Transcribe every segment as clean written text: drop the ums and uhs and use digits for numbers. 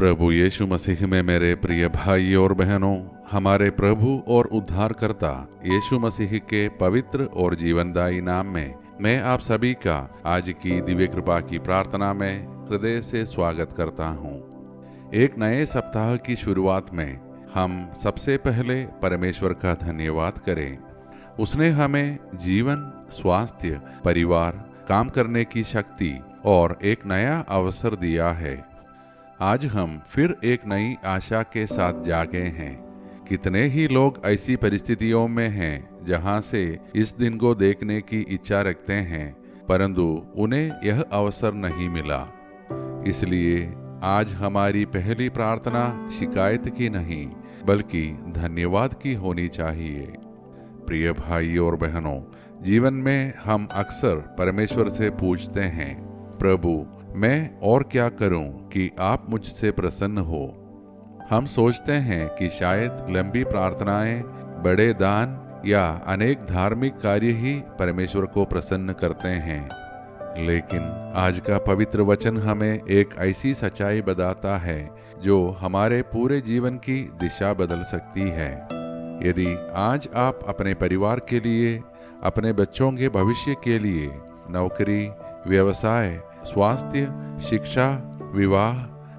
प्रभु यीशु मसीह में मेरे प्रिय भाई और बहनों, हमारे प्रभु और उद्धारकर्ता यीशु मसीह के पवित्र और जीवनदायी नाम में मैं आप सभी का आज की दिव्य कृपा की प्रार्थना में हृदय से स्वागत करता हूँ। एक नए सप्ताह की शुरुआत में हम सबसे पहले परमेश्वर का धन्यवाद करें। उसने हमें जीवन, स्वास्थ्य, परिवार, काम करने की शक्ति और एक नया अवसर दिया है। आज हम फिर एक नई आशा के साथ जागे हैं। कितने ही लोग ऐसी परिस्थितियों में हैं जहां से इस दिन को देखने की इच्छा रखते हैं, परंतु उन्हें यह अवसर नहीं मिला। इसलिए आज हमारी पहली प्रार्थना शिकायत की नहीं बल्कि धन्यवाद की होनी चाहिए। प्रिय भाई और बहनों, जीवन में हम अक्सर परमेश्वर से पूछते हैं, प्रभु मैं और क्या करूं कि आप मुझसे प्रसन्न हो। हम सोचते हैं कि शायद लंबी प्रार्थनाएं, बड़े दान या अनेक धार्मिक कार्य ही परमेश्वर को प्रसन्न करते हैं। लेकिन आज का पवित्र वचन हमें एक ऐसी सच्चाई बताता है जो हमारे पूरे जीवन की दिशा बदल सकती है। यदि आज आप अपने परिवार के लिए, अपने बच्चों के भविष्य के लिए, नौकरी, व्यवसाय, स्वास्थ्य, शिक्षा, विवाह,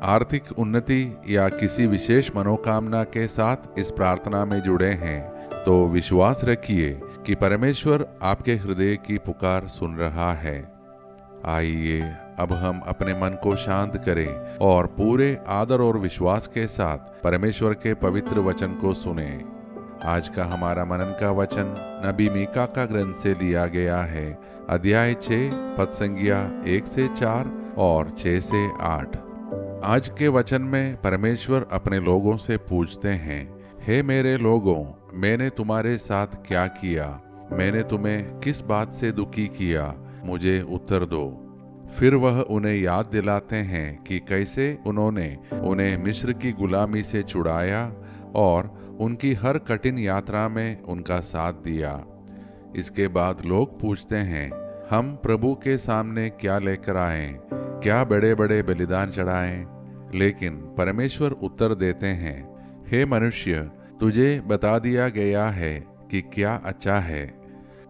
आर्थिक उन्नति या किसी विशेष मनोकामना के साथ इस प्रार्थना में जुड़े हैं, तो विश्वास रखिए कि परमेश्वर आपके हृदय की पुकार सुन रहा है। आइए अब हम अपने मन को शांत करें और पूरे आदर और विश्वास के साथ परमेश्वर के पवित्र वचन को सुनें। आज का हमारा मनन का वचन नबी मीका का ग्रंथ से लिया गया है, अध्याय 6, पद संज्ञा 1 से 4 और 6 से 8। आज के वचन में परमेश्वर अपने लोगों से पूछते हैं, हे मेरे लोगों, मैंने तुम्हारे साथ क्या किया? मैंने तुम्हें किस बात से दुखी किया? मुझे उत्तर दो। फिर वह उन्हें याद दिलाते हैं कि कैसे उन्होंने उन्हें मिस्र की गुलामी से छुड़ाया और उनकी हर कठिन यात्रा में उनका साथ दिया। इसके बाद लोग पूछते हैं, हम प्रभु के सामने क्या लेकर आएं? क्या बड़े बड़े बलिदान चढ़ाएं? लेकिन परमेश्वर उत्तर देते हैं, हे मनुष्य, तुझे बता दिया गया है कि क्या अच्छा है।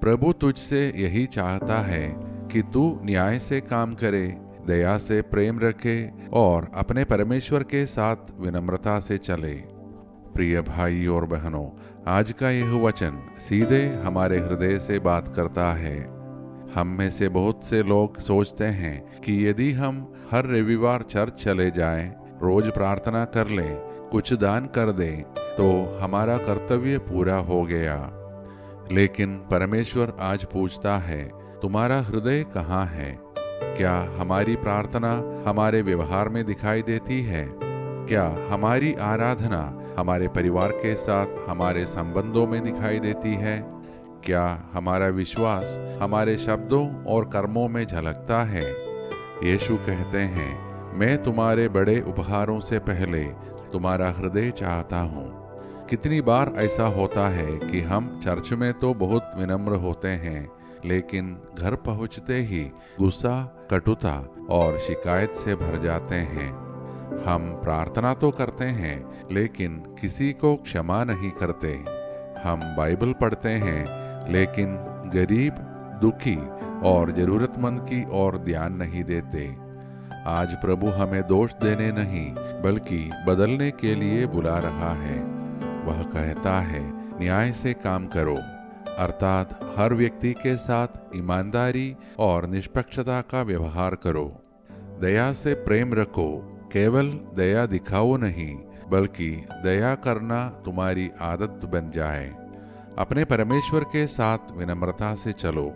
प्रभु तुझसे यही चाहता है कि तू न्याय से काम करे, दया से प्रेम रखे और अपने परमेश्वर के साथ विनम्रता से चले। प्रिय भाई और बहनों, आज का यह वचन सीधे हमारे हृदय से बात करता है। हम में से बहुत से लोग सोचते हैं कि यदि हम हर रविवार चर्च चले जाएं, रोज प्रार्थना कर लें, कुछ दान कर दें, तो हमारा कर्तव्य पूरा हो गया। लेकिन परमेश्वर आज पूछता है, तुम्हारा हृदय कहाँ है? क्या हमारी प्रार्थना हमारे व्यवहार में दिखाई देती है? क्या हमारी आराधना हमारे परिवार के साथ हमारे संबंधों में दिखाई देती है? क्या हमारा विश्वास हमारे शब्दों और कर्मों में झलकता है? यीशु कहते हैं, मैं तुम्हारे बड़े उपहारों से पहले तुम्हारा हृदय चाहता हूँ। कितनी बार ऐसा होता है कि हम चर्च में तो बहुत विनम्र होते हैं, लेकिन घर पहुँचते ही गुस्सा, कटुता और शिकायत से भर जाते हैं। हम प्रार्थना तो करते हैं, लेकिन किसी को क्षमा नहीं करते। हम बाइबल पढ़ते हैं, लेकिन गरीब, दुखी और जरूरतमंद की ओर ध्यान नहीं देते। आज प्रभु हमें दोष देने नहीं बल्कि बदलने के लिए बुला रहा है। वह कहता है, न्याय से काम करो, अर्थात हर व्यक्ति के साथ ईमानदारी और निष्पक्षता का व्यवहार करो। दया से प्रेम रखो, केवल दया दिखाओ नहीं बल्कि दया करना तुम्हारी आदत बन जाए। अपने परमेश्वर के साथ विनम्रता से चलो,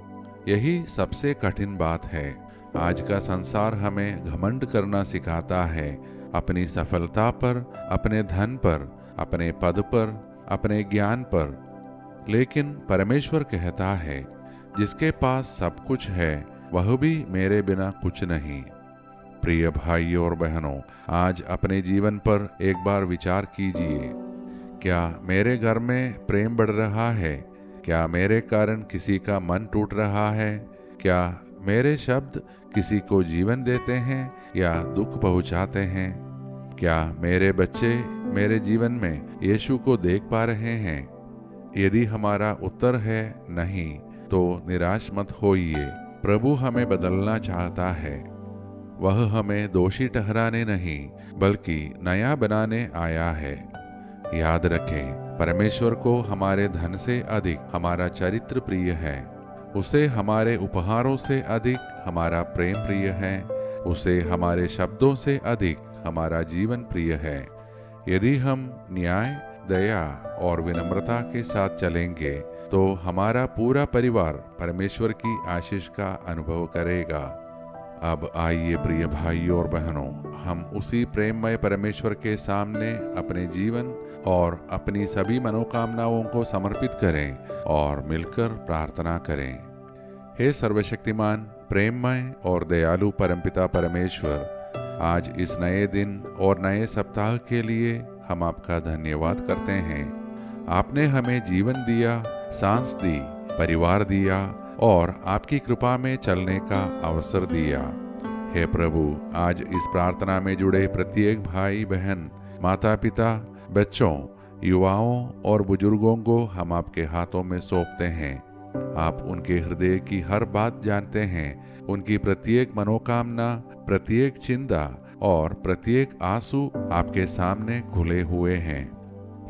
यही सबसे कठिन बात है। आज का संसार हमें घमंड करना सिखाता है, अपनी सफलता पर, अपने धन पर, अपने पद पर, अपने ज्ञान पर। लेकिन परमेश्वर कहता है, जिसके पास सब कुछ है वह भी मेरे बिना कुछ नहीं। प्रिय भाई और बहनों, आज अपने जीवन पर एक बार विचार कीजिए। क्या मेरे घर में प्रेम बढ़ रहा है? क्या मेरे कारण किसी का मन टूट रहा है? क्या मेरे शब्द किसी को जीवन देते हैं या दुख पहुंचाते हैं? क्या मेरे बच्चे मेरे जीवन में यीशु को देख पा रहे हैं? यदि हमारा उत्तर है नहीं, तो निराश मत होइए। प्रभु हमें बदलना चाहता है। वह हमें दोषी ठहराने नहीं, बल्कि नया बनाने आया है। याद रखें, परमेश्वर को हमारे धन से अधिक हमारा चरित्र प्रिय है। उसे हमारे उपहारों से अधिक हमारा प्रेम प्रिय है। उसे हमारे शब्दों से अधिक हमारा जीवन प्रिय है। यदि हम न्याय, दया और विनम्रता के साथ चलेंगे, तो हमारा पूरा परिवार परमेश्वर की आशीष का अनुभव करेगा। अब आइए प्रिय भाइयों और बहनों, हम उसी प्रेममय परमेश्वर के सामने अपने जीवन और अपनी सभी मनोकामनाओं को समर्पित करें और मिलकर प्रार्थना करें। हे सर्वशक्तिमान, प्रेममय और दयालु परमपिता परमेश्वर, आज इस नए दिन और नए सप्ताह के लिए हम आपका धन्यवाद करते हैं। आपने हमें जीवन दिया, सांस दी, परिवार दिया और आपकी कृपा में चलने का अवसर दिया। हे प्रभु, आज इस प्रार्थना में जुड़े प्रत्येक भाई बहन, माता पिता, बच्चों, युवाओं और बुजुर्गों को हम आपके हाथों में सौंपते हैं। आप उनके हृदय की हर बात जानते हैं। उनकी प्रत्येक मनोकामना, प्रत्येक चिंता और प्रत्येक आंसू आपके सामने खुले हुए हैं।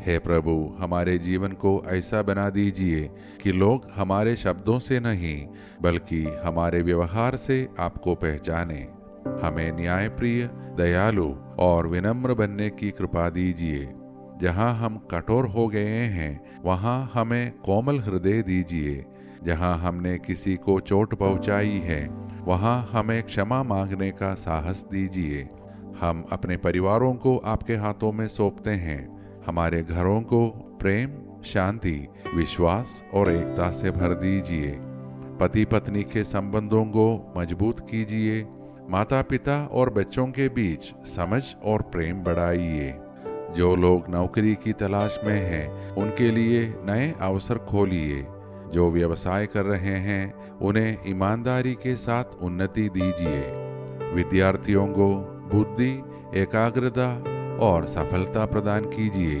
हे प्रभु, हमारे जीवन को ऐसा बना दीजिए कि लोग हमारे शब्दों से नहीं, बल्कि हमारे व्यवहार से आपको पहचाने। हमें न्यायप्रिय, दयालु और विनम्र बनने की कृपा दीजिए। जहाँ हम कठोर हो गए हैं, वहाँ हमें कोमल हृदय दीजिए। जहाँ हमने किसी को चोट पहुँचाई है, वहाँ हमें क्षमा मांगने का साहस दीजिए। हम अपने परिवारों को आपके हाथों में सौंपते हैं। हमारे घरों को प्रेम, शांति, विश्वास और एकता से भर दीजिए। पति पत्नी के संबंधों को मजबूत कीजिए। माता पिता और बच्चों के बीच समझ और प्रेम बढ़ाइए। जो लोग नौकरी की तलाश में हैं, उनके लिए नए अवसर खोलिए। जो व्यवसाय कर रहे हैं, उन्हें ईमानदारी के साथ उन्नति दीजिए। विद्यार्थियों को बुद्धि, एकाग्रता और सफलता प्रदान कीजिए।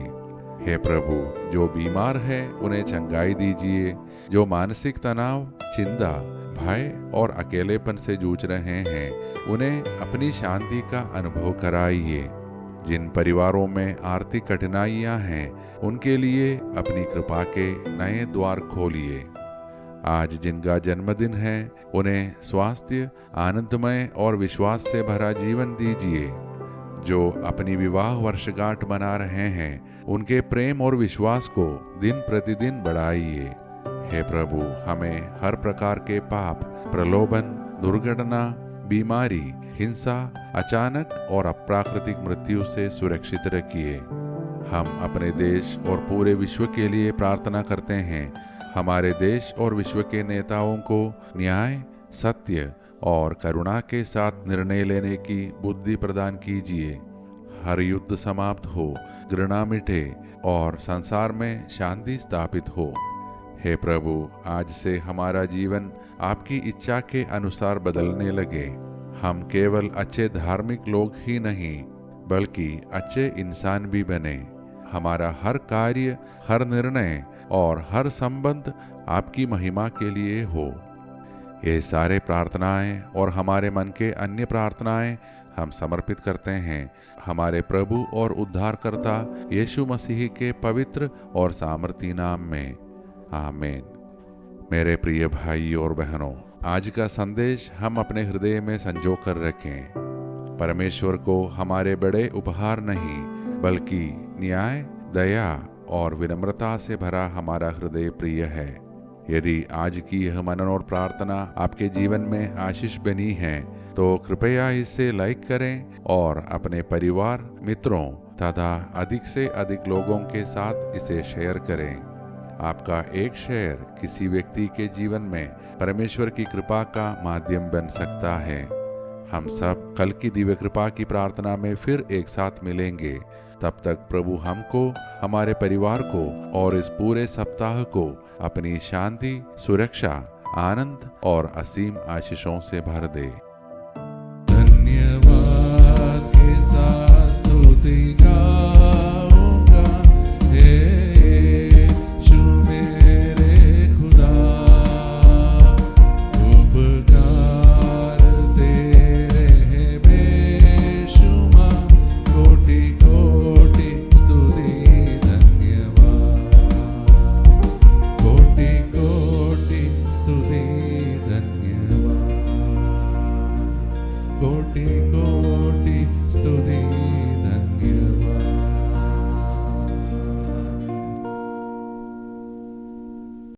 हे प्रभु, जो बीमार है उन्हें चंगाई दीजिए। जो मानसिक तनाव, चिंता, भय और अकेलेपन से जूझ रहे हैं, उन्हें अपनी शांति का अनुभव कराइए। जिन परिवारों में आर्थिक कठिनाइयां हैं, उनके लिए अपनी कृपा के नए द्वार खोलिए। आज जिनका जन्मदिन है, उन्हें स्वास्थ्य, आनंदमय और विश्वास से भरा जीवन दीजिए। जो अपनी विवाह वर्षगांठ मना रहे हैं, उनके प्रेम और विश्वास को दिन प्रतिदिन बढ़ाइए। हे प्रभु, हमें हर प्रकार के पाप, प्रलोभन, दुर्घटना, बीमारी, हिंसा, अचानक और अप्राकृतिक मृत्यु से सुरक्षित रखिए। हम अपने देश और पूरे विश्व के लिए प्रार्थना करते हैं। हमारे देश और विश्व के नेताओं को न्याय, सत्य और करुणा के साथ निर्णय लेने की बुद्धि प्रदान कीजिए। हर युद्ध समाप्त हो, घृणा मिटे और संसार में शांति स्थापित हो। हे प्रभु, आज से हमारा जीवन आपकी इच्छा के अनुसार बदलने लगे। हम केवल अच्छे धार्मिक लोग ही नहीं, बल्कि अच्छे इंसान भी बने। हमारा हर कार्य, हर निर्णय और हर संबंध आपकी महिमा के लिए हो। ये सारे प्रार्थनाएं और हमारे मन के अन्य प्रार्थनाएं हम समर्पित करते हैं हमारे प्रभु और उद्धारकर्ता यीशु मसीह के पवित्र और सामर्थी नाम में। आमीन। मेरे प्रिय भाई और बहनों, आज का संदेश हम अपने हृदय में संजो कर रखें। परमेश्वर को हमारे बड़े उपहार नहीं, बल्कि न्याय, दया और विनम्रता से भरा हमारा हृदय प्रिय है। यदि आज की यह मनन और प्रार्थना आपके जीवन में आशीष बनी है, तो कृपया इसे लाइक करें और अपने परिवार, मित्रों तथा अधिक से अधिक लोगों के साथ इसे शेयर करें। आपका एक शेयर किसी व्यक्ति के जीवन में परमेश्वर की कृपा का माध्यम बन सकता है। हम सब कल की दिव्य कृपा की प्रार्थना में फिर एक साथ मिलेंगे। तब तक प्रभु हमको, हमारे परिवार को और इस पूरे सप्ताह को अपनी शांति, सुरक्षा, आनंद और असीम आशीषों से भर दे।